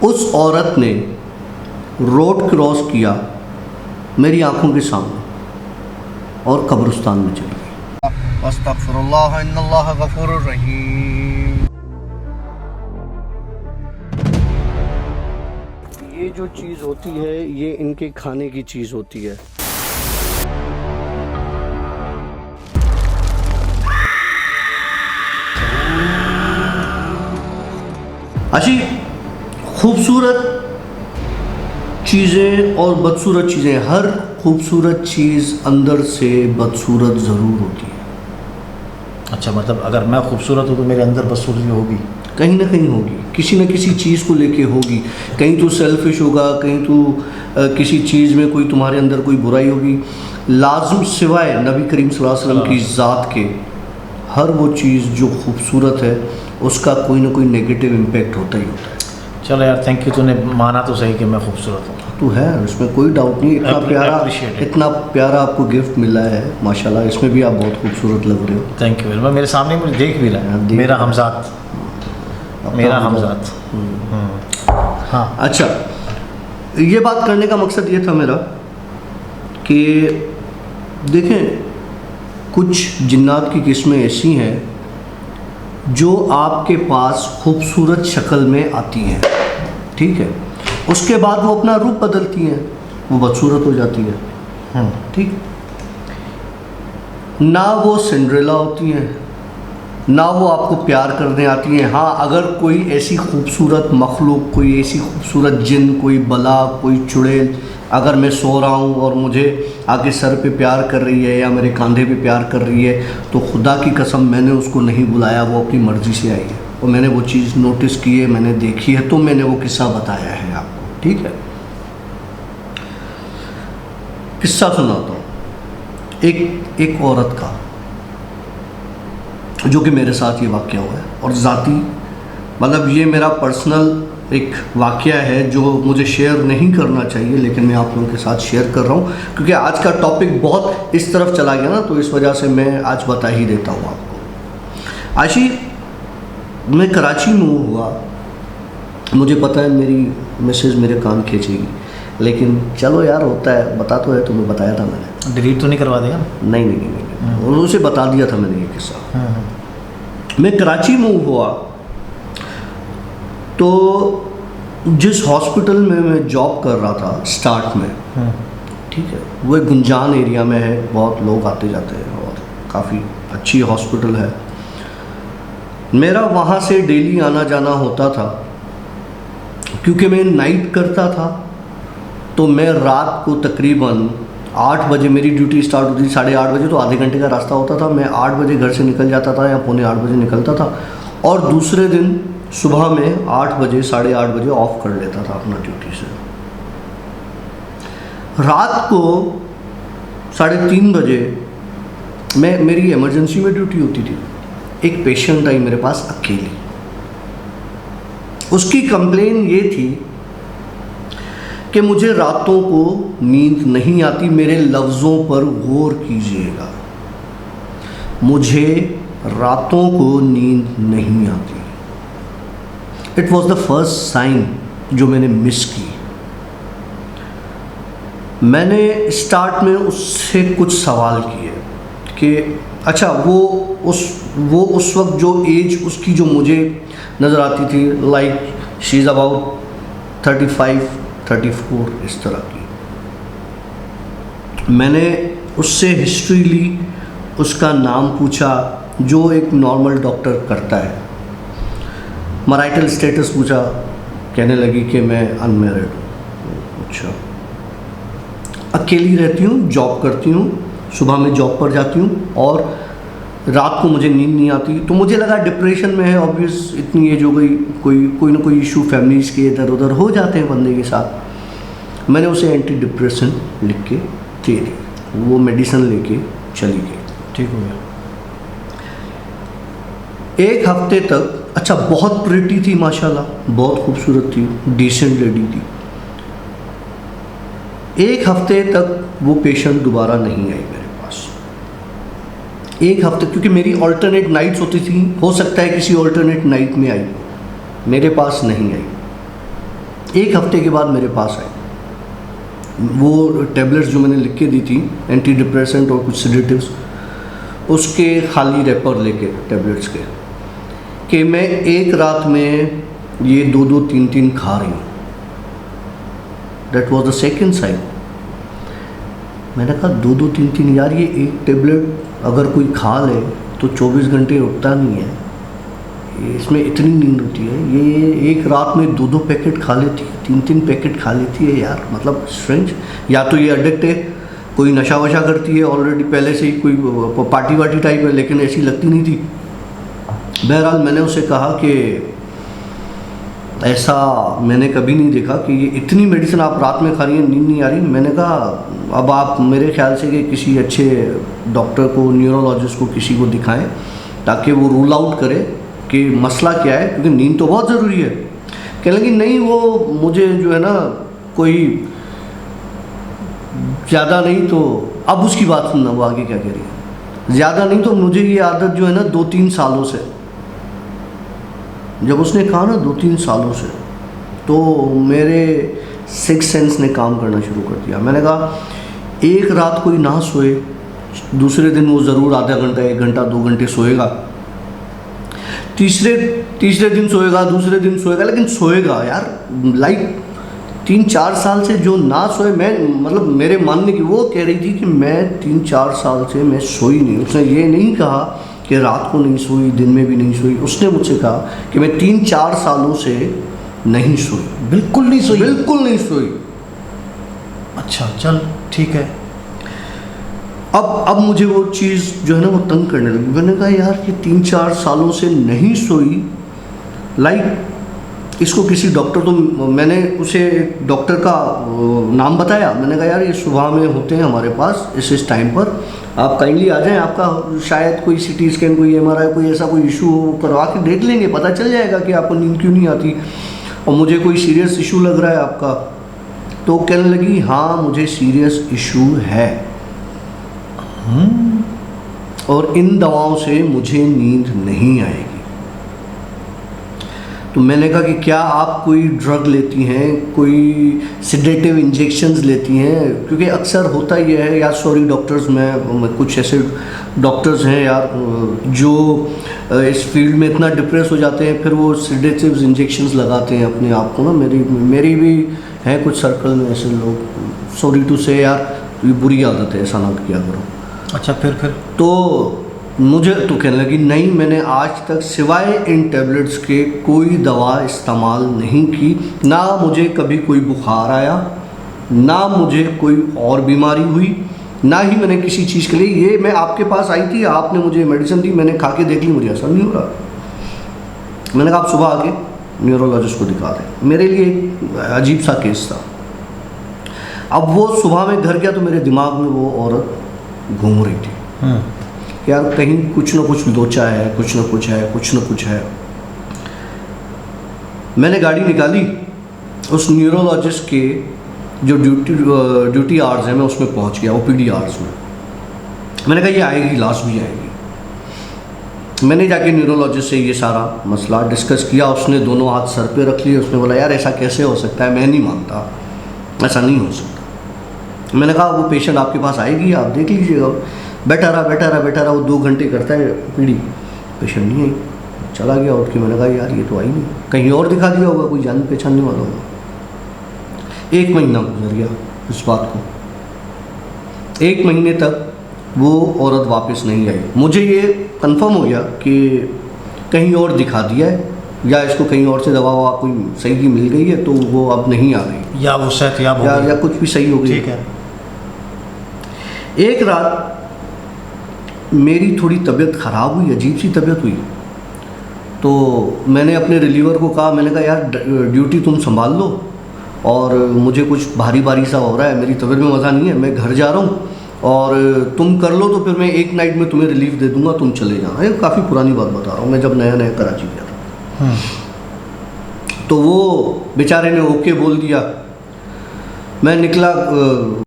उस औरत ने रोड क्रॉस किया मेरी आंखों के सामने और कब्रिस्तान में चली गई। अस्तगफिरुल्लाह इन्नल्लाह गफूरुर रहीम। ये जो चीज़ होती है ये इनके खाने की चीज़ होती है। अच्छी खूबसूरत चीज़ें और बदसूरत चीज़ें, हर खूबसूरत चीज़ अंदर से बदसूरत ज़रूर होती है। अच्छा, मतलब अगर मैं खूबसूरत हूँ तो मेरे अंदर बदसूरती होगी, कहीं ना कहीं होगी, किसी न किसी चीज़ को लेके होगी। कहीं तो सेल्फिश होगा, कहीं तो किसी चीज़ में कोई तुम्हारे अंदर कोई बुराई होगी। लाज़िम सिवाय नबी करीम सल्लल्लाहु अलैहि वसल्लम की ज़ात के हर वो चीज़ जो खूबसूरत है उसका कोई ना कोई नेगेटिव इम्पैक्ट होता ही होता है। चलो यार, थैंक यू, तूने माना तो सही कि मैं खूबसूरत हूँ। तो है, इसमें कोई डाउट नहीं। इतना प्यारा आपको गिफ्ट मिला है माशाल्लाह, इसमें भी आप बहुत खूबसूरत लग रहे हो। Thank you very much. मेरे सामने मुझे देख भी रहा है मेरा हमजात, मेरा हमजात। हाँ, अच्छा, ये बात करने का मकसद ये था मेरा कि देखें, कुछ जिन्नात की किस्में ऐसी हैं जो आपके पास खूबसूरत शक्ल में आती हैं, ठीक है, उसके बाद वो अपना रूप बदलती हैं, वो बदसूरत हो जाती है, ठीक। ना वो सिंड्रेला होती हैं, ना वो आपको प्यार करने आती हैं। हाँ, अगर कोई ऐसी खूबसूरत मखलूक, कोई ऐसी खूबसूरत जिन, कोई बला, कोई चुड़ैल अगर मैं सो रहा हूँ और मुझे आगे सर पे प्यार कर रही है या मेरे कंधे पे प्यार कर रही है, तो खुदा की कसम मैंने उसको नहीं बुलाया, वो अपनी मर्ज़ी से आई है और मैंने वो चीज़ नोटिस की है, मैंने देखी है, तो मैंने वो किस्सा बताया है आपको, ठीक है। किस्सा सुनाता हूँ एक औरत का, जो कि मेरे साथ ये वाक़या हुआ है और ज़ाती, मतलब ये मेरा पर्सनल एक वाक़या है जो मुझे शेयर नहीं करना चाहिए, लेकिन मैं आप लोगों के साथ शेयर कर रहा हूँ क्योंकि आज का टॉपिक बहुत इस तरफ चला गया ना, तो इस वजह से मैं आज बता ही देता हूँ आपको। आशी, मैं कराची में हुआ, मुझे पता है मेरी मिसेज़ मेरे कान खींचेगी, लेकिन चलो यार, होता है, बता तो है, तुम्हें बताया था मैंने। डिलीट तो नहीं करवा देगा? नहीं, उसे बता दिया था मैंने ये किस्सा। मैं कराची में हुआ तो जिस हॉस्पिटल में मैं जॉब कर रहा था स्टार्ट में, ठीक है, वो एक गुंजान एरिया में है, बहुत लोग आते जाते हैं और काफ़ी अच्छी हॉस्पिटल है। मेरा वहाँ से डेली आना जाना होता था क्योंकि मैं नाइट करता था, तो मैं रात को तकरीबन 8 बजे मेरी ड्यूटी स्टार्ट होती थी, 8:30 बजे, तो आधे घंटे का रास्ता होता था। मैं 8 बजे घर से निकल जाता था या 7:45 बजे निकलता था और दूसरे दिन सुबह में 8 बजे 8:30 बजे ऑफ कर लेता था अपना ड्यूटी से। रात को 3:30 बजे मेरी इमरजेंसी में ड्यूटी होती थी। एक पेशेंट आई मेरे पास अकेली, उसकी कंप्लेन ये थी कि मुझे रातों को नींद नहीं आती। मेरे लफ्ज़ों पर गौर कीजिएगा, मुझे रातों को नींद नहीं आती। It was the first sign जो मैंने मिस की। मैंने स्टार्ट में उससे कुछ सवाल किए कि अच्छा, वो उस वक्त जो एज उसकी जो मुझे नज़र आती थी, लाइक शी इज़ अबाउट 35-34 इस तरह की। मैंने उससे हिस्ट्री ली, उसका नाम पूछा जो एक नॉर्मल डॉक्टर करता है, मैरिटल स्टेटस पूछा, कहने लगी कि मैं अनमैरिड हूँ। अच्छा, अकेली रहती हूँ, जॉब करती हूँ, सुबह में जॉब पर जाती हूँ और रात को मुझे नींद नहीं आती। तो मुझे लगा डिप्रेशन में है, ऑब्वियस, इतनी एज हो गई, कोई ना कोई इशू फैमिलीज़ के इधर उधर हो जाते हैं बंदे के साथ। मैंने उसे एंटी डिप्रेशन लिख के दे दी, वो मेडिसिन लेके चली गई, ठीक हो गया। एक हफ्ते तक, अच्छा, बहुत प्रिटी थी माशाल्लाह, बहुत खूबसूरत थी, डिसेंट लेडी थी। एक हफ्ते तक वो पेशेंट दोबारा नहीं आई मेरे पास। एक हफ्ते, क्योंकि मेरी ऑल्टरनेट नाइट्स होती थी, हो सकता है किसी ऑल्टरनेट नाइट में आई, मेरे पास नहीं आई। 1 हफ्ते के बाद मेरे पास आई। वो टेबलेट्स जो मैंने लिख के दी थी, एंटी डिप्रेसेंट और कुछ सेडेटिव्स, उसके खाली रैपर लेके टेबलेट्स के, कि मैं एक रात में ये 2-2, 3-3 खा रही हूँ। That was the second sign. मैंने कहा 2-2, 3-3 यार, ये एक टेबलेट अगर कोई खा ले तो 24 घंटे उठता नहीं है, इसमें इतनी नींद होती है। ये एक रात में 2-2 पैकेट खा लेती है, 3-3 पैकेट खा लेती है यार, मतलब स्ट्रेंज। या तो ये एडिक्ट है, कोई नशा वशा करती है ऑलरेडी पहले से ही, कोई पार्टी वार्टी टाइप है, लेकिन ऐसी लगती नहीं थी। बहरहाल मैंने उसे कहा कि ऐसा मैंने कभी नहीं देखा कि ये इतनी मेडिसिन आप रात में खा रही हैं, नींद नहीं आ रही। मैंने कहा अब आप मेरे ख्याल से कि किसी अच्छे डॉक्टर को, न्यूरोलॉजिस्ट को, किसी को दिखाएं ताकि वो रूल आउट करे कि मसला क्या है, क्योंकि नींद तो बहुत ज़रूरी है। कहने लगी नहीं, वो मुझे जो है ना कोई ज़्यादा नहीं तो, अब उसकी बात सुनना, वो आगे क्या कह रही है। ज़्यादा नहीं तो मुझे ये आदत जो है ना 2-3 सालों से, जब उसने कहा ना 2-3 सालों से, तो मेरे 6 सेंस ने काम करना शुरू कर दिया। मैंने कहा एक रात कोई ना सोए, दूसरे दिन वो ज़रूर आधा घंटा, 1 घंटा, 2 घंटे सोएगा, तीसरे दिन सोएगा, दूसरे दिन सोएगा, लेकिन सोएगा यार। लाइक 3-4 साल से जो ना सोए, मैं मतलब मेरे मानने की, वो कह रही थी कि मैं 3-4 साल से मैं सोई नहीं। उसने ये नहीं कहा कि रात को नहीं सोई, दिन में भी नहीं सोई। उसने मुझसे कहा कि मैं 3-4 सालों से नहीं सोई, बिल्कुल नहीं सोई। बिल्कुल नहीं सोई। अच्छा, चल ठीक है। अब मुझे वो चीज़ जो है ना वो तंग करने लगी। मैंने कहा यार ये 3-4 सालों से नहीं सोई, लाइक इसको किसी डॉक्टर, तो मैंने उसे डॉक्टर का नाम बताया। मैंने कहा यार ये सुबह में होते हैं हमारे पास इस टाइम पर, आप काइंडली आ जाएं, आपका शायद कोई CT स्कैन, कोई MRI, कोई ऐसा कोई इशू हो, करवा के देख लेंगे, पता चल जाएगा कि आपको नींद क्यों नहीं आती और मुझे कोई सीरियस इशू लग रहा है आपका। तो कहने लगी हाँ मुझे सीरियस इशू है और इन दवाओं से मुझे नींद नहीं आएगी। तो मैंने कहा कि क्या आप कोई ड्रग लेती हैं, कोई सिडेटिव इंजेक्शंस लेती हैं? क्योंकि अक्सर होता ही है यार, सॉरी डॉक्टर्स, मैं कुछ ऐसे डॉक्टर्स हैं यार जो इस फील्ड में इतना डिप्रेस हो जाते हैं, फिर वो सिडेटिव इंजेक्शंस लगाते हैं अपने आप को ना। मेरी भी हैं कुछ सर्कल में ऐसे लोग, सॉरी टू से यार, ये बुरी आदत है, ऐसा ना किया करो। अच्छा, फिर तो मुझे तो कहने लगी नहीं, मैंने आज तक सिवाय इन टैबलेट्स के कोई दवा इस्तेमाल नहीं की, ना मुझे कभी कोई बुखार आया, ना मुझे कोई और बीमारी हुई, ना ही मैंने किसी चीज़ के लिए, ये मैं आपके पास आई थी, आपने मुझे मेडिसिन दी, मैंने खा के देख ली, मुझे असर नहीं हो रहा। मैंने कहा आप सुबह आके न्यूरोलॉजिस्ट को दिखा दें। मेरे लिए एक अजीब सा केस था। अब वो सुबह में घर गया तो मेरे दिमाग में वो औरत घूम रही थी यार, कहीं कुछ ना कुछ लोचा है, कुछ ना कुछ है, कुछ ना कुछ है। मैंने गाड़ी निकाली, उस न्यूरोलॉजिस्ट के जो ड्यूटी आवर्स हैं मैं उसमें पहुंच गया, OPD आवर्स में। मैंने कहा ये आएगी, लास्ट भी आएगी। मैंने जाके न्यूरोलॉजिस्ट से ये सारा मसला डिस्कस किया। उसने दोनों हाथ सर पे रख लिए, उसने बोला यार ऐसा कैसे हो सकता है, मैं नहीं मानता, ऐसा नहीं हो सकता। मैंने कहा वो पेशेंट आपके पास आएगी, आप देख लीजिएगा। बैठा रहा, वो 2 घंटे करता है OPD, पेशेंट नहीं आई, चला गया उठ के। मैंने कहा यार ये तो आई नहीं, कहीं और दिखा दिया होगा, कोई जान पहचानने वाला होगा। 1 महीना गुजर गया इस बात को। 1 महीने तक वो औरत वापस नहीं आई। मुझे ये कंफर्म हो गया कि कहीं और दिखा दिया है, या इसको कहीं और से दवा ववा कोई सही की मिल गई है, तो वो अब नहीं आ रही, या वो सेहतयाब या कुछ भी सही हो गई। ठीक है। एक रात मेरी थोड़ी तबीयत ख़राब हुई, अजीब सी तबीयत हुई, तो मैंने अपने रिलीवर को कहा, मैंने कहा यार ड्यूटी तुम संभाल लो और मुझे कुछ भारी भारी सा हो रहा है, मेरी तबीयत में मज़ा नहीं है, मैं घर जा रहा हूँ और तुम कर लो, तो फिर मैं 1 नाइट में तुम्हें रिलीफ दे दूँगा, तुम चले जाना। ये काफ़ी पुरानी बात बता रहा हूँ, मैं जब नया कराची गया था। तो वो बेचारे ने ओके बोल दिया। मैं निकला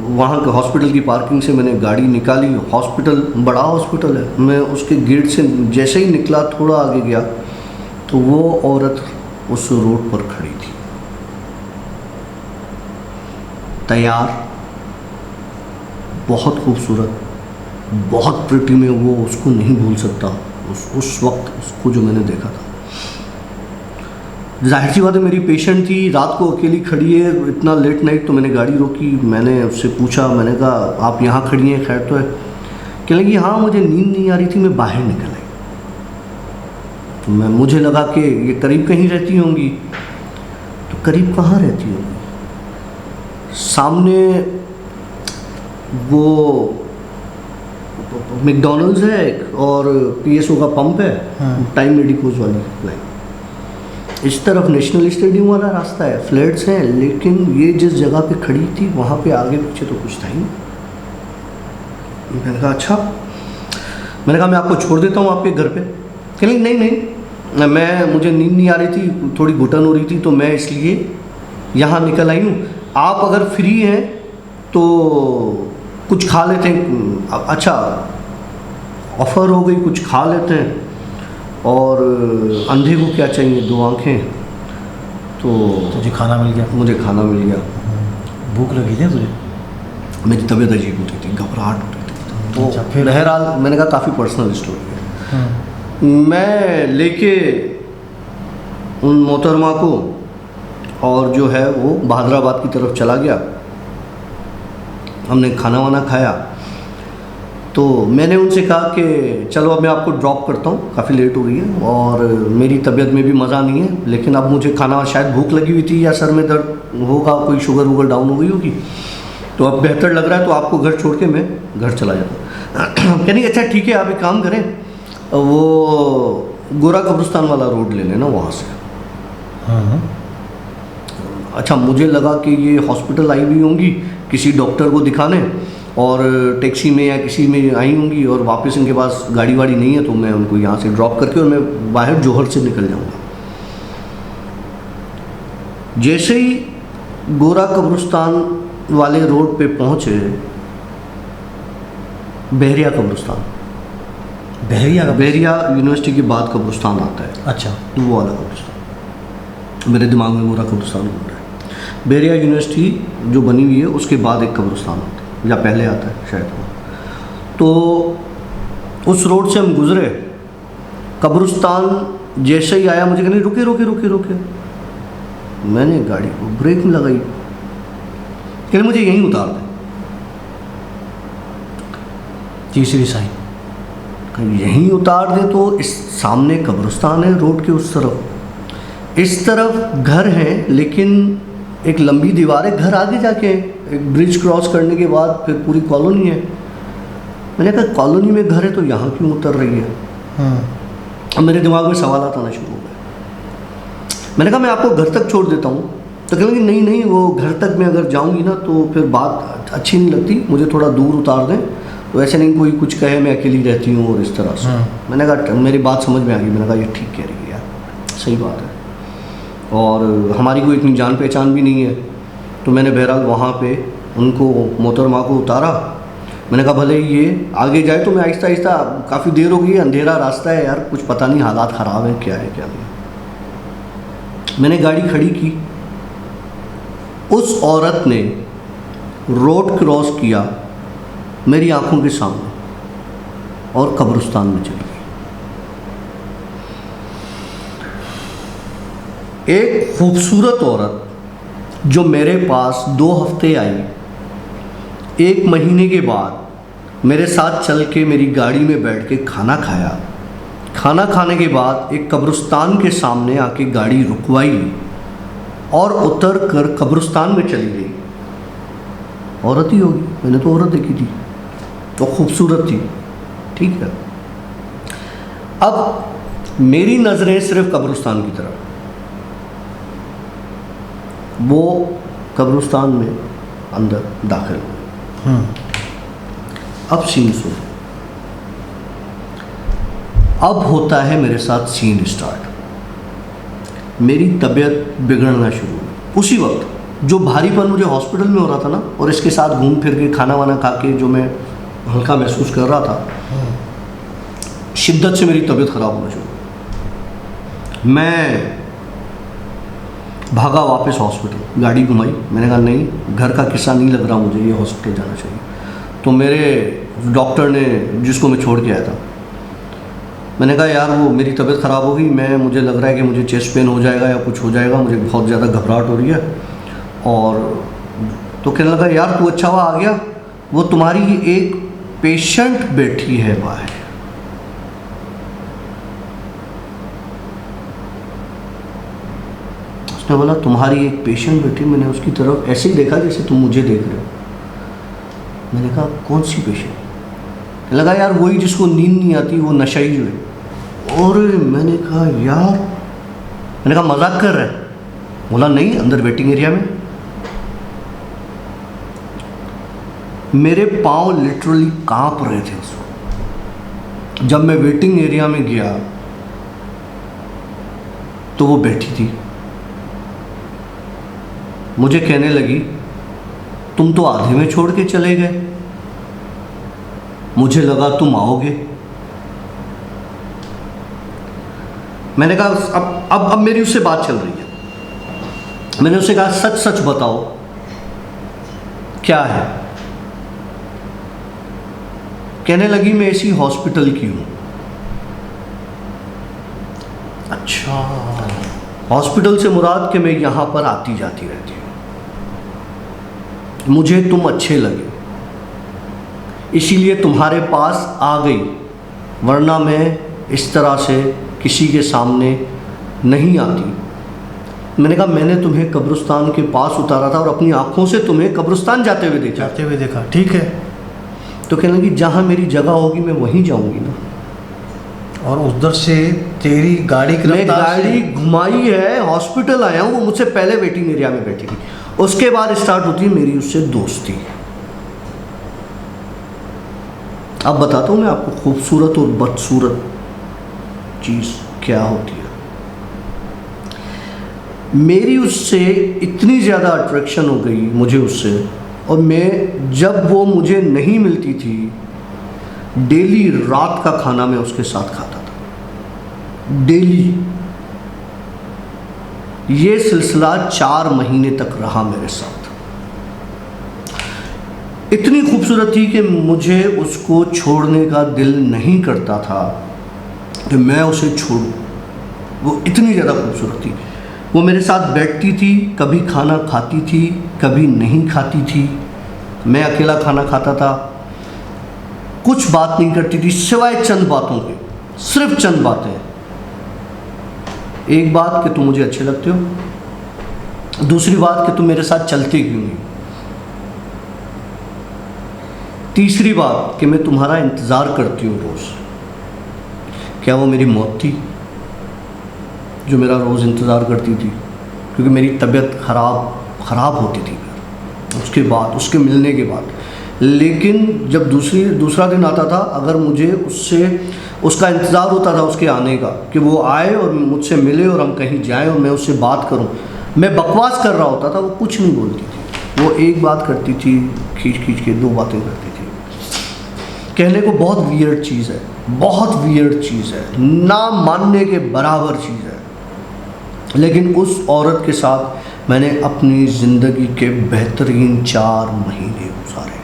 वहाँ के हॉस्पिटल की पार्किंग से, मैंने गाड़ी निकाली। हॉस्पिटल बड़ा हॉस्पिटल है, मैं उसके गेट से जैसे ही निकला, थोड़ा आगे गया तो वो औरत उस रोड पर खड़ी थी। तैयार, बहुत खूबसूरत, बहुत प्रिटी में, वो उसको नहीं भूल सकता उस वक्त उसको जो मैंने देखा था। जाहिर सी बात है, मेरी पेशेंट थी, रात को अकेली खड़ी है, इतना लेट नाइट, तो मैंने गाड़ी रोकी, मैंने उससे पूछा, मैंने कहा आप यहाँ खड़ी हैं, खैर तो है? कहने लगी हाँ मुझे नींद नहीं आ रही थी, मैं बाहर निकल आई। तो मुझे लगा कि ये करीब कहीं रहती होंगी। तो करीब कहाँ रहती होंगी? सामने वो मैकडॉनल्ड्स है एक, और PSO का पंप है, टाइम मेडिकोज वाली लाइन। इस तरफ नेशनल स्टेडियम वाला रास्ता है, फ्लैट्स हैं, लेकिन ये जिस जगह पे खड़ी थी वहाँ पे आगे पीछे तो कुछ था ही नहीं। मैंने कहा अच्छा, मैंने कहा मैं आपको छोड़ देता हूँ आपके घर पे। कहने नहीं नहीं, मुझे नींद नहीं आ रही थी, थोड़ी घुटन हो रही थी, तो मैं इसलिए यहाँ निकल आई हूँ। आप अगर फ्री हैं तो कुछ खा लेते हैं। अच्छा, ऑफ़र हो गई, कुछ खा लेते हैं। और अंधे को क्या चाहिए, 2 आँखें। तो तुझे खाना मिल गया? मुझे खाना मिल गया। भूख लगी थी तुझे? मेरी तबीयत अजीब होती थी, घबराहट होती थी। तो अच्छा, फिर? बहरहाल मैंने कहा काफ़ी पर्सनल स्टोरी है। मैं लेके उन मोहतरमा को और जो है वो बहादुराबाद की तरफ चला गया। हमने खाना वाना खाया, तो मैंने उनसे कहा कि चलो अब मैं आपको ड्रॉप करता हूँ, काफ़ी लेट हो रही है और मेरी तबीयत में भी मज़ा नहीं है, लेकिन अब मुझे खाना, शायद भूख लगी हुई थी या सर में दर्द होगा, कोई शुगर वुगर डाउन हो गई होगी, तो अब बेहतर लग रहा है, तो आपको घर छोड़ के मैं घर चला जाता हूँ। कहनी अच्छा ठीक है, आप एक काम करें, वो गोरा कब्रिस्तान वाला रोड ले लेना वहाँ से। अच्छा, मुझे लगा कि ये हॉस्पिटल आई हुई होंगी किसी डॉक्टर को दिखाने, और टैक्सी में या किसी में आई होंगी, और वापस इनके पास गाड़ी वाड़ी नहीं है, तो मैं उनको यहाँ से ड्रॉप करके और मैं बाहर जौहर से निकल जाऊँगा। जैसे ही गोरा कब्रिस्तान वाले रोड पे पहुँचे, बहरिया कब्रिस्तान, बहरिया यूनिवर्सिटी के बाद कब्रिस्तान आता है। अच्छा, वो वाला कब्रिस्तान मेरे दिमाग में गोरा कब्रिस्तान घूम रहा है। बहरिया यूनिवर्सिटी जो बनी हुई है उसके बाद एक कब्रिस्तान आता है, या पहले आता है शायद वो। तो उस रोड से हम गुजरे, कब्रिस्तान जैसे ही आया, मुझे कहने रुके रुके रुके रुके। मैंने गाड़ी को ब्रेक में लगाई, कहने मुझे यहीं उतार दे। तीसरी साइन, यहीं उतार दे, तो इस सामने कब्रिस्तान है रोड के उस तरफ, इस तरफ घर है, लेकिन एक लंबी दीवार है, घर आगे जाके एक ब्रिज क्रॉस करने के बाद फिर पूरी कॉलोनी है। मैंने कहा कॉलोनी में घर है तो यहाँ क्यों उतर रही है? अब मेरे दिमाग में सवाल आना शुरू हो गए। मैंने कहा मैं आपको घर तक छोड़ देता हूँ। तो कहेंगे नहीं नहीं, वो घर तक मैं अगर जाऊँगी ना तो फिर बात अच्छी नहीं लगती, मुझे थोड़ा दूर उतार दें, तो ऐसे नहीं कोई कुछ कहे मैं अकेली रहती हूँ और इस तरह से। मैंने कहा मेरी बात समझ में आ गई। मैंने कहा ये ठीक कह रही है यार, सही बात है, और हमारी कोई इतनी जान पहचान भी नहीं है। तो मैंने बहरहाल वहाँ पे उनको, मोहतरमा को उतारा। मैंने कहा भले ही ये आगे जाए, तो मैं आहिस्ता आहिस्ता, काफ़ी देर हो गई है, अंधेरा रास्ता है यार, कुछ पता नहीं हालात ख़राब हैं, क्या है क्या नहीं। मैंने गाड़ी खड़ी की, उस औरत ने रोड क्रॉस किया मेरी आंखों के सामने और कब्रिस्तान में चली गई। एक खूबसूरत औरत जो मेरे पास 2 हफ्ते आई, 1 महीने के बाद मेरे साथ चल के मेरी गाड़ी में बैठ के खाना खाया, खाना खाने के बाद एक कब्रिस्तान के सामने आके गाड़ी रुकवाई और उतर कर कब्रिस्तान में चली गई। औरत ही होगी, मैंने तो औरत देखी थी, तो खूबसूरत थी, ठीक है। अब मेरी नज़रें सिर्फ कब्रिस्तान की तरफ, वो कब्रिस्तान में अंदर दाखिल हुए। अब सीन सुनो, अब होता है मेरे साथ सीन स्टार्ट। मेरी तबीयत बिगड़ना शुरू हुई उसी वक्त। जो भारीपन मुझे हॉस्पिटल में हो रहा था ना, और इसके साथ घूम फिर के खाना वाना खा के जो मैं हल्का महसूस कर रहा था, शिद्दत से मेरी तबीयत ख़राब होना शुरू। मैं भागा वापस हॉस्पिटल, गाड़ी घुमाई, मैंने कहा नहीं, घर का किस्सा नहीं लग रहा मुझे, ये हॉस्पिटल जाना चाहिए। तो मेरे डॉक्टर ने, जिसको मैं छोड़ के आया था, मैंने कहा यार वो मेरी तबीयत ख़राब होगी, मुझे लग रहा है कि मुझे चेस्ट पेन हो जाएगा या कुछ हो जाएगा, मुझे बहुत ज़्यादा घबराहट हो रही है। और तो कहने लगा यार तू अच्छा हुआ आ गया, वो तुम्हारी एक पेशेंट बैठी है बाहर। उसने बोला तुम्हारी एक पेशेंट बैठी। मैंने उसकी तरफ ऐसे ही देखा जैसे तुम मुझे देख रहे हो। मैंने कहा कौन सी पेशेंट? लगा यार वही जिसको नींद नहीं आती, वो नशाई जो है। और मैंने कहा यार, मैंने कहा मजाक कर रहा है? बोला नहीं, अंदर वेटिंग एरिया में। मेरे पाँव लिटरली कांप रहे थे उस वक्त। जब मैं वेटिंग एरिया में गया तो वो बैठी थी, मुझे कहने लगी तुम तो आधे में छोड़ के चले गए, मुझे लगा तुम आओगे। मैंने कहा अब मेरी उससे बात चल रही है। मैंने उससे कहा सच सच बताओ क्या है? कहने लगी मैं इसी हॉस्पिटल की हूं। अच्छा, हॉस्पिटल से मुराद कि मैं यहां पर आती जाती रहती हूं, मुझे तुम अच्छे लगे इसीलिए तुम्हारे पास आ गई, वरना मैं इस तरह से किसी के सामने नहीं आती। मैंने कहा मैंने तुम्हें कब्रिस्तान के पास उतारा था और अपनी आंखों से तुम्हें कब्रिस्तान जाते हुए देखा। ठीक है। तो कहने लगी जहाँ मेरी जगह होगी मैं वहीं जाऊंगी ना। और उधर से तेरी गाड़ी की मैं गाड़ी घुमाई है, हॉस्पिटल आया हूँ, वो मुझसे पहले वेटिंग एरिया में बैठी थी। उसके बाद स्टार्ट होती है मेरी उससे दोस्ती। अब बताता हूँ मैं आपको खूबसूरत और बदसूरत चीज़ क्या होती है। मेरी उससे इतनी ज़्यादा अट्रैक्शन हो गई मुझे उससे, और मैं जब वो मुझे नहीं मिलती थी डेली रात का खाना मैं उसके साथ खाता था, डेली। ये सिलसिला 4 महीने तक रहा मेरे साथ। इतनी खूबसूरत थी कि मुझे उसको छोड़ने का दिल नहीं करता था कि मैं उसे छोड़ूं। वो इतनी ज़्यादा खूबसूरत थी। वो मेरे साथ बैठती थी, कभी खाना खाती थी, कभी नहीं खाती थी। मैं अकेला खाना खाता था, कुछ बात नहीं करती थी सिवाय चंद बातों के, सिर्फ चंद बातें। एक बात कि तुम मुझे अच्छे लगते हो, दूसरी बात कि तुम मेरे साथ चलते क्यों नहीं, तीसरी बात कि मैं तुम्हारा इंतज़ार करती हूँ रोज़। क्या वो मेरी मौत थी जो मेरा रोज़ इंतज़ार करती थी? क्योंकि मेरी तबीयत ख़राब होती थी उसके बाद, उसके मिलने के बाद। लेकिन जब दूसरा दिन आता था, अगर मुझे उसका इंतज़ार होता था उसके आने का, कि वो आए और मुझसे मिले और हम कहीं जाएं और मैं उससे बात करूं, मैं बकवास कर रहा होता था, वो कुछ नहीं बोलती थी। वो एक बात करती थी, खींच के 2 बातें करती थी। कहने को बहुत वियर्ड चीज़ है, बहुत वियर्ड चीज़ है, ना मानने के बराबर चीज़ है। लेकिन उस औरत के साथ मैंने अपनी ज़िंदगी के बेहतरीन 4 महीने गुजारे।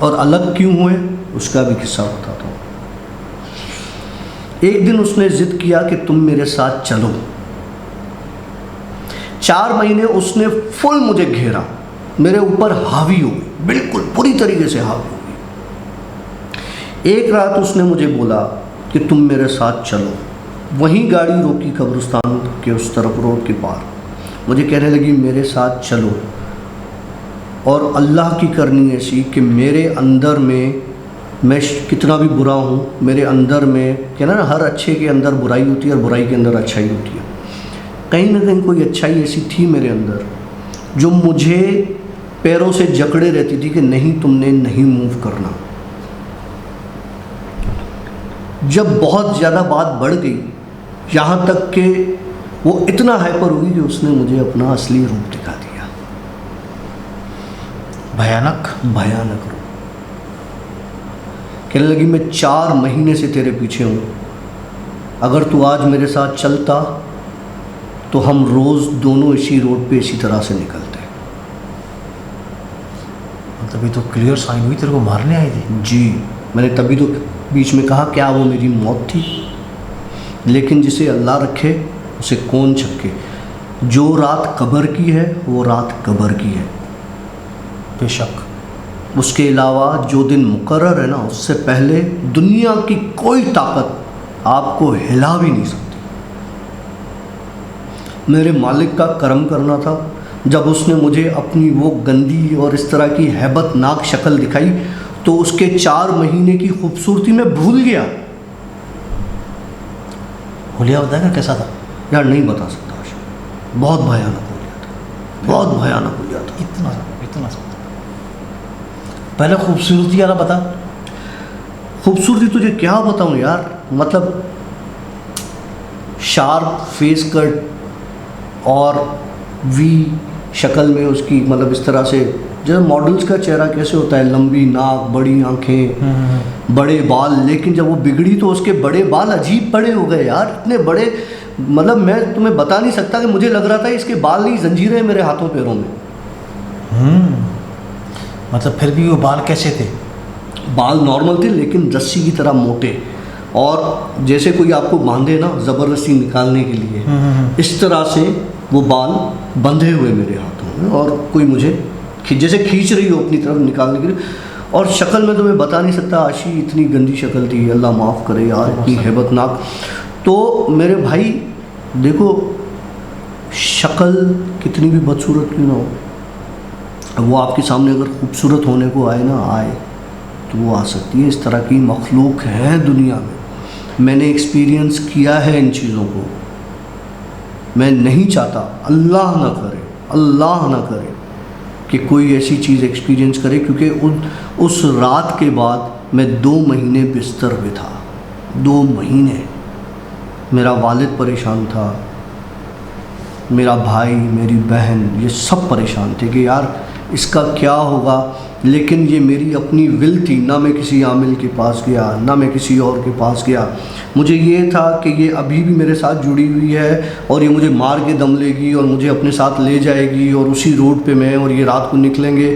और अलग क्यों हुए उसका भी किस्सा बताता हूँ। एक दिन उसने ज़िद किया कि तुम मेरे साथ चलो। 4 महीने उसने फुल मुझे घेरा, मेरे ऊपर हावी हो गई, बिल्कुल पूरी तरीके से हावी हो गई। एक रात उसने मुझे बोला कि तुम मेरे साथ चलो। वहीं गाड़ी रोकी कब्रिस्तान के उस तरफ, रोड के पार। मुझे कहने लगी मेरे साथ चलो। और अल्लाह की करनी ऐसी कि मेरे अंदर में, मैं कितना भी बुरा हूँ, मेरे अंदर में, कहना ना हर अच्छे के अंदर बुराई होती है और बुराई के अंदर अच्छाई होती है। कहीं ना कहीं कोई अच्छाई ऐसी थी मेरे अंदर जो मुझे पैरों से जकड़े रहती थी कि नहीं, तुमने नहीं मूव करना। जब बहुत ज़्यादा बात बढ़ गई, यहाँ तक कि वो इतना हाइपर हुई कि उसने मुझे अपना असली रूप दिखा दिया। भयानक रूप। कहने लगी मैं 4 महीने से तेरे पीछे हूँ, अगर तू आज मेरे साथ चलता तो हम रोज़ दोनों इसी रोड पे इसी तरह से निकलते हैं। तभी तो क्लियर साइन हुई, तेरे को मारने आई थी। जी, मैंने तभी तो बीच में कहा क्या वो मेरी मौत थी, लेकिन जिसे अल्लाह रखे उसे कौन छके। जो रात कब्र की है वो रात कब्र की है, बेशक। उसके अलावा जो दिन मुकर्रर है ना, उससे पहले दुनिया की कोई ताकत आपको हिला भी नहीं सकती। मेरे मालिक का करम करना था, जब उसने मुझे अपनी वो गंदी और इस तरह की हैबतनाक शक्ल दिखाई तो उसके 4 महीने की खूबसूरती में भूल गया। हुलिया बताएगा कैसा था? यार नहीं बता सकता आशिक, बहुत भयानक हो गया था, बहुत भयानक हो गया था। इतना पहले खूबसूरती वाला बता। खूबसूरती तुझे क्या बताऊं यार, मतलब शार्प फेस कट और वी शक्ल में उसकी, मतलब इस तरह से जैसे मॉडल्स का चेहरा कैसे होता है, लंबी नाक, बड़ी आंखें, बड़े बाल। लेकिन जब वो बिगड़ी तो उसके बड़े बाल अजीब बड़े हो गए यार, इतने बड़े, मतलब मैं तुम्हें बता नहीं सकता कि मुझे लग रहा था इसके बाल नहीं, जंजीरें हैं मेरे हाथों पैरों में। मतलब फिर भी वो बाल कैसे थे? बाल नॉर्मल थे लेकिन रस्सी की तरह मोटे, और जैसे कोई आपको बांधे ना ज़बरदस्ती निकालने के लिए, इस तरह से वो बाल बंधे हुए मेरे हाथों में, और कोई मुझे जैसे खींच रही हो अपनी तरफ निकालने के लिए। और शक्ल में तो मैं बता नहीं सकता आशी, इतनी गंदी शक्ल थी, अल्लाह माफ़ करे यार, इतनी हैबतनाक। तो मेरे भाई देखो, शक्ल कितनी भी बदसूरत क्यों ना हो, वो आपके सामने अगर खूबसूरत होने को आए ना, आए तो वो आ सकती है। इस तरह की मखलूक है दुनिया में, मैंने एक्सपीरियंस किया है इन चीज़ों को। मैं नहीं चाहता, अल्लाह ना करे, अल्लाह ना करे कि कोई ऐसी चीज़ एक्सपीरियंस करे, क्योंकि उस रात के बाद मैं 2 महीने बिस्तर पे था। 2 महीने मेरा वालिद परेशान था, मेरा भाई, मेरी बहन, ये सब परेशान थे कि यार इसका क्या होगा। लेकिन ये मेरी अपनी विल थी, ना मैं किसी आमिल के पास गया, ना मैं किसी और के पास गया। मुझे ये था कि ये अभी भी मेरे साथ जुड़ी हुई है और ये मुझे मार के दम लेगी और मुझे अपने साथ ले जाएगी, और उसी रोड पे मैं और ये रात को निकलेंगे।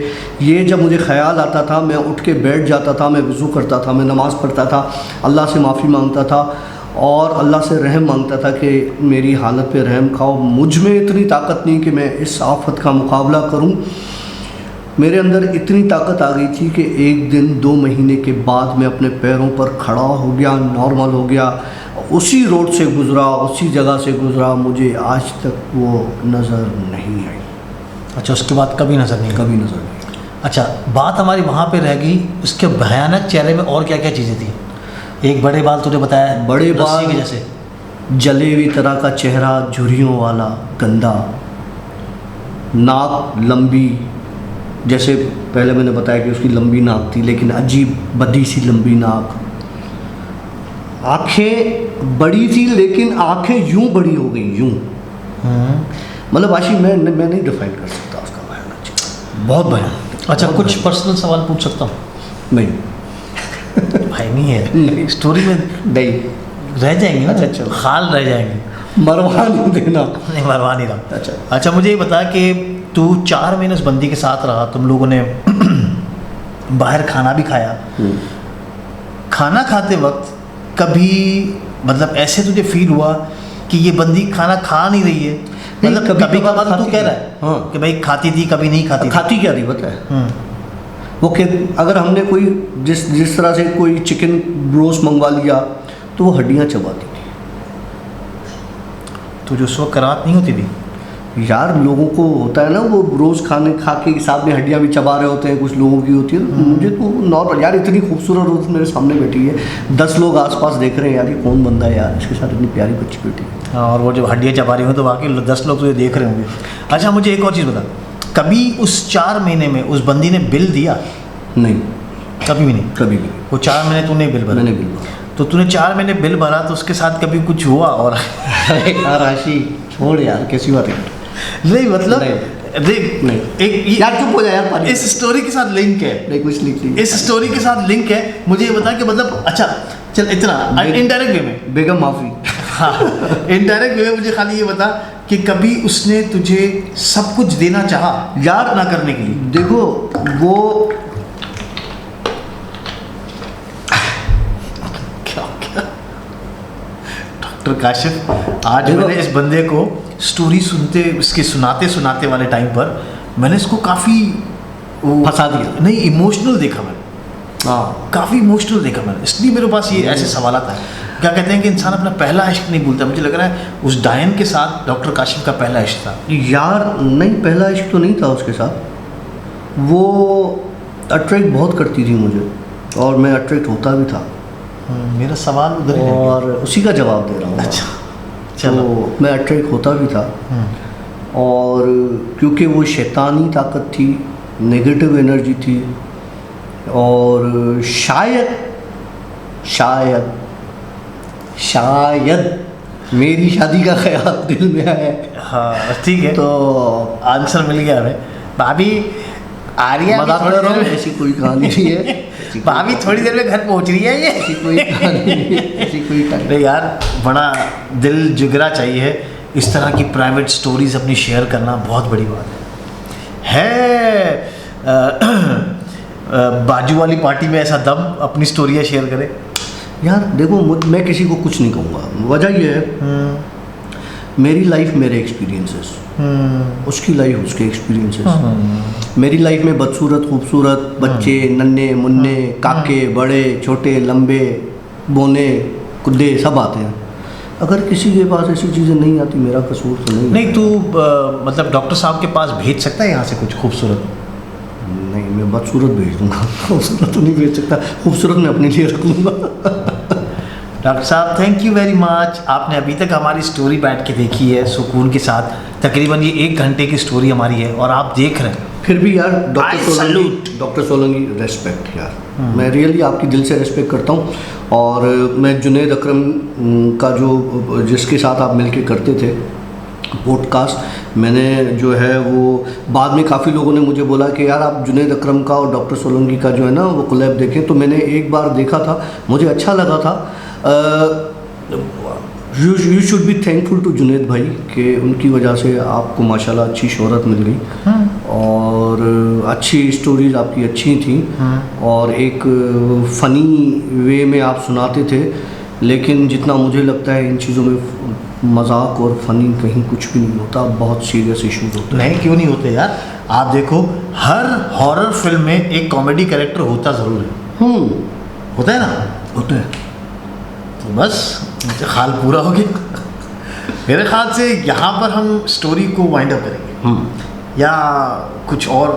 ये जब मुझे ख्याल आता था, मैं उठ के बैठ जाता था, मैं वज़ू करता था, मैं नमाज़ पढ़ता था, अल्लाह से माफ़ी मांगता था और अल्लाह से रहम मांगता था कि मेरी हालत पे रहम खाओ। मुझ में इतनी ताकत नहीं कि मैं इस आफत का मुकाबला करूं। मेरे अंदर इतनी ताकत आ गई थी कि एक दिन 2 महीने के बाद मैं अपने पैरों पर खड़ा हो गया, नॉर्मल हो गया, उसी रोड से गुज़रा, उसी जगह से गुज़रा। मुझे आज तक वो नज़र नहीं आई। अच्छा, उसके बाद कभी नज़र नहीं? कभी नज़र नहीं। अच्छा, बात हमारी वहाँ पे रह गई, उसके भयानक चेहरे में और क्या क्या चीज़ें थी? एक बड़े बाल तुझे बताया, बड़े बाल के जैसे, जले हुई तरह का चेहरा, झुर्रियों वाला, गंदा, नाक लंबी, जैसे पहले मैंने बताया कि उसकी लंबी नाक थी, लेकिन अजीब बदी सी लंबी नाक। आँखें बड़ी थी लेकिन आँखें यूं बड़ी हो गई, यूं। मतलब आशी मैं नहीं डिफाइन कर सकता उसका भयानक चीज़, बहुत भयानक। अच्छा, कुछ पर्सनल सवाल पूछ सकता हूँ? नहीं भाई नहीं है, नहीं। स्टोरी में नहीं रह जाएंगे ना। अच्छा, चलो। खाल रह जाएंगे, मरवा नहीं देना। नहीं मरवा नहीं रहा। अच्छा अच्छा, मुझे ये बता कि तू 4 महीने उस बंदी के साथ रहा, तुम लोगों ने बाहर खाना भी खाया। खाना खाते वक्त कभी मतलब ऐसे तुझे फील हुआ कि ये बंदी खाना खा नहीं रही है? मतलब कभी कभार तू कह रहा है हाँ कि भाई खाती थी, कभी नहीं खाती। खाती क्या थी पता है? वो कि अगर हमने कोई जिस तरह से कोई चिकन ब्रोस्ट मंगवा लिया तो वो हड्डियाँ चबाती थी। तो जो उस वक्त कराहत नहीं होती थी? यार लोगों को होता है ना, वो रोज़ खा के साथ में हड्डियाँ भी चबा रहे होते हैं, कुछ लोगों की होती है। मुझे तो नॉर्मल, यार इतनी खूबसूरत रोज़ मेरे सामने बैठी है, 10 लोग आसपास देख रहे हैं, यार ये कौन बंदा है यार, इसके साथ इतनी प्यारी बच्ची बैठी है। हाँ, और वो जब हड्डियाँ चबा रही हो तो बाकी 10 लोग तुझे देख रहे होंगे। अच्छा, मुझे एक और चीज़ बता, कभी उस 4 महीने में उस बंदी ने बिल दिया? नहीं, कभी भी नहीं? कभी भी। वो 4 महीने तूने बिल भरा? मैंने बिल भरा। तो तूने 4 महीने बिल भरा तो उसके साथ कभी कुछ हुआ? और यार राशि छोड़ यार, कैसी बात है? नहीं मतलब देख, नहीं एक यार चुप हो जा यार, पानी। इस स्टोरी के साथ लिंक है, नहीं कुछ लिख ली, इस स्टोरी के साथ लिंक है। मुझे ये बता कि मतलब, अच्छा चल, इतना इनडायरेक्ट वे में, बेगम माफ़ी। हाँ, इनडायरेक्ट वे में मुझे खाली ये बता कि कभी उसने तुझे सब कुछ देना चाहा यार ना करने के लिए? देखो वो डॉक्टर काशिफ, आज मैंने इस बंदे को स्टोरी सुनाते वाले टाइम पर मैंने इसको काफ़ी फंसा दिया। नहीं, इमोशनल देखा मैंने, हाँ काफ़ी इमोशनल देखा मैंने, इसलिए मेरे पास ये ऐसे सवाल आता है। क्या कहते हैं कि इंसान अपना पहला इश्क नहीं भूलता, मुझे लग रहा है उस डायन के साथ डॉक्टर काशिफ का पहला इश्क था। यार नहीं, पहला इश्क तो नहीं था उसके साथ, वो अट्रैक्ट बहुत करती थी मुझे और मैं अट्रैक्ट होता भी था। मेरा सवाल उधर है। और उसी का जवाब दे रहा हूँ। अच्छा चलो। तो मैं अट्रैक्ट होता भी था और क्योंकि वो शैतानी ताकत थी, नेगेटिव एनर्जी थी और शायद मेरी शादी का ख्याल दिल में आया। हाँ ठीक है, तो आंसर मिल गया हमें। भाभी आर्या मजाक कर रहा हूँ, ऐसी कोई कहानी नहीं है। भाभी थोड़ी देर में घर पहुंच रही है ये। ऐसी कोई कहानी नहीं है, ऐसी कोई कहानी। नहीं यार, बड़ा दिल जिगरा चाहिए, इस तरह की प्राइवेट स्टोरीज अपनी शेयर करना बहुत बड़ी बात है। बाजू वाली पार्टी में ऐसा दम अपनी स्टोरियाँ शेयर करे। यार देखो मैं किसी को कुछ नहीं कहूँगा, वजह यह है मेरी लाइफ मेरे एक्सपीरियंसेस, उसकी लाइफ उसके एक्सपीरियंसेस। मेरी लाइफ में बदसूरत खूबसूरत बच्चे, नन्हे मुन्ने, काके, बड़े छोटे, लंबे बोने कुद्दे सब आते हैं। अगर किसी के पास ऐसी चीज़ें नहीं आती, मेरा कसूर तो नहीं। तू मतलब डॉक्टर साहब के पास भेज सकता है यहाँ से कुछ खूबसूरत? नहीं, मैं बदसूरत भेज दूँगा, खूबसूरत तो नहीं भेज सकता, खूबसूरत मैं अपने लिए रख लूँगा। डॉक्टर साहब थैंक यू वेरी मच। आपने अभी तक हमारी स्टोरी बैठ के देखी है सुकून के साथ, तकरीबन ये 1 घंटे की स्टोरी हमारी है और आप देख रहे हैं। फिर भी यार डॉक्टर सोलंकी रेस्पेक्ट यार, मैं रियली आपकी दिल से रेस्पेक्ट करता हूँ। और मैं जुनैद अकरम का जो जिसके साथ आप मिलके करते थे पॉडकास्ट, मैंने जो है वो बाद में काफ़ी लोगों ने मुझे बोला कि यार आप जुनैद अकरम का और डॉक्टर सोलंकी का जो है ना वो कोलैब देखें। तो मैंने एक बार देखा था, मुझे अच्छा लगा था। You should be thankful to Junaid भाई कि उनकी वजह से आपको माशाल्लाह अच्छी शोहरत मिल गई और अच्छी स्टोरीज आपकी अच्छी थी और एक फ़नी वे में आप सुनाते थे। लेकिन जितना मुझे लगता है इन चीज़ों में मजाक और फ़नी कहीं कुछ भी नहीं होता, बहुत सीरियस इशूज़ होते हैं। नहीं क्यों नहीं होते यार, आप देखो हर हॉरर फिल्म में एक कॉमेडी कैरेक्टर होता ज़रूर है। होता है ना? होता है। तो बस ख्याल पूरा हो गया। मेरे ख्याल से यहाँ पर हम स्टोरी को वाइंड अप करेंगे या कुछ और?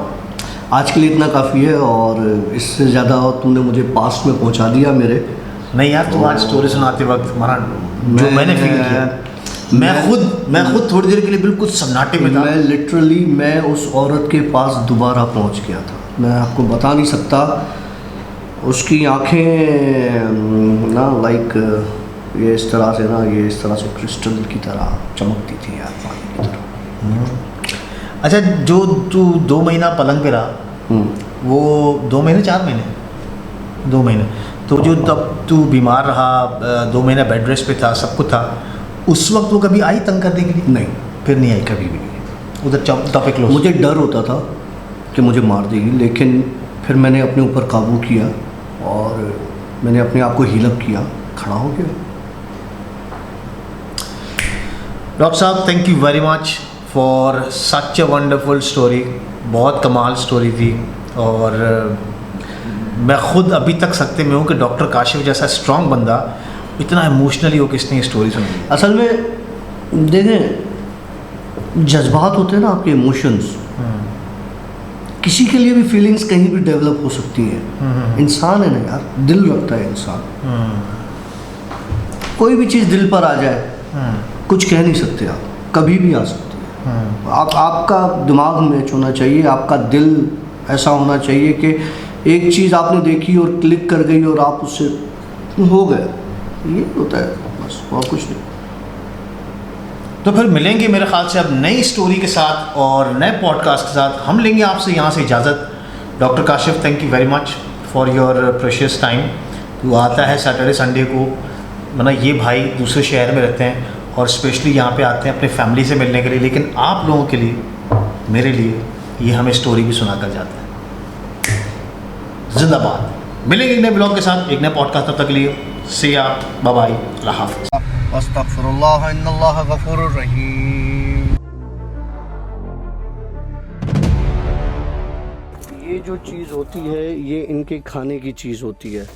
आज के लिए इतना काफ़ी है और इससे ज़्यादा तुमने मुझे पास्ट में पहुँचा दिया मेरे। नहीं यार, तुम आज स्टोरी सुनाते वक्त हमारा जो मैंने फील किया, मैं खुद थोड़ी देर के लिए बिल्कुल सन्नाटे में था। मैं लिटरली मैं उस औरत के पास दोबारा पहुंच गया था, मैं आपको बता नहीं सकता। उसकी आंखें ना लाइक ये इस तरह से क्रिस्टल की तरह चमकती थी यार, पानी की तरह। अच्छा, जो तू 2 महीना पलंग पे रहा, वो 2 महीने 4 महीने 2 महीने, तो जो तब तू बीमार रहा, 2 महीना बेड रेस्ट पे था, सब कुछ था, उस वक्त वो कभी आई तंग करने के लिए? नहीं, फिर नहीं आई कभी भी नहीं। उधर टॉपिक क्लोज। मुझे डर होता था कि मुझे मार देगी, लेकिन फिर मैंने अपने ऊपर काबू किया और मैंने अपने आप को हील अप किया, खड़ा हो गया। डॉक्टर साहब thank you very much for such a wonderful story. बहुत कमाल स्टोरी थी और मैं खुद अभी तक सकते में हूँ कि डॉक्टर काशिफ जैसा स्ट्रॉन्ग बंदा इतना इमोशनली हो किसने ये स्टोरी सुनी। असल में देखें, जज्बात होते हैं ना आपके, इमोशंस, किसी के लिए भी फीलिंग्स कहीं भी डेवलप हो सकती हैं। इंसान है ना यार, दिल रखता है इंसान। कोई भी चीज़ दिल पर आ जाए कुछ कह नहीं सकते आप, कभी भी आ सकती है। आपका दिमाग मैच होना चाहिए, आपका दिल ऐसा होना चाहिए कि एक चीज़ आपने देखी और क्लिक कर गई और आप उससे हो गए, ये होता है बस, और कुछ नहीं। तो फिर मिलेंगे मेरे ख्याल से अब नई स्टोरी के साथ और नए पॉडकास्ट के साथ। हम लेंगे आपसे यहाँ से इजाज़त। Doctor Kashif thank you very much for your precious time. तू आता है सैटरडे संडे को, मतलब ये भाई दूसरे शहर में रहते हैं और स्पेशली यहाँ पे आते हैं अपने फैमिली से मिलने के लिए, लेकिन आप लोगों के लिए, मेरे लिए ये हमें स्टोरी भी सुना कर जाते हैं। जिंदाबाद। मिलेंगे एक नए ब्लॉग के साथ, एक नए पॉडकास्ट, तब तक के लिए से आप बाय बाय, अल्लाह हाफ़िज़। अस्तगफिरुल्लाह इन्नल्लाह गफूरुर रहीम। ये जो चीज़ होती है ये इनके खाने की चीज़ होती है।